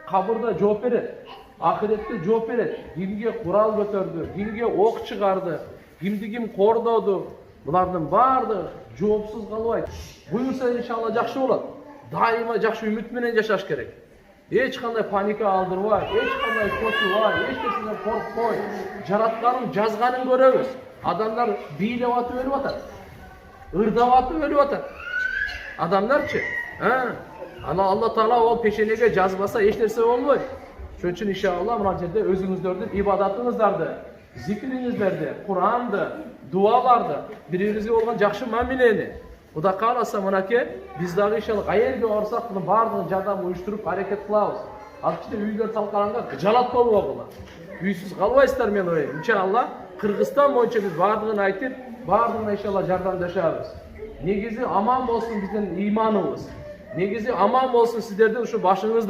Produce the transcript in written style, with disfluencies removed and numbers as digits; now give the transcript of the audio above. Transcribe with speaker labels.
Speaker 1: Kabırda жооп берет, ахиретте жооп берет. Кимге курал көтөрдү, кимге ок чыгарды, кимди ким кордоду, булардын баардыгы жоопсуз калбайт. Буюрса иншалла жакшы болот. Дайыма жакшы үмүт менен жашаш керек. Эч кандай паника алдырбай, эч кандай көчүбай, эч нерседен коркпой, жаратканын жазганын көрөбүз. Адамдар бийлеп атып өлүп атат. Ырдап атып өлүп атат. Адамдарчы, Алла Таала ол пешенеге жазбаса эч нерсе болбойт. Ошон үчүн иншалла мына жерде өзүңүздөрдүн ибадатыңыздарды, зикриңиздерди, Куранды, дуаларды, бири-бирибизге болгон жакшы мамилени Кудай кааласа мынакей биз дагы иншалла каерге барсак мунун баардыгын жардам уюштуруп аракет кылабыз. Ал ичинде үйлөр талкаганга кыжалат болбогула. Үйсүз калбайсыздар мен ойлойм. Иншалла Кыргызстан боюнча биз баардыгын айтып, баардыгына иншалла жардамдашабыз. Негизи аман болсун биздин ыйманыбыз. Негизи аман болсун сиздердин ушу башыңызда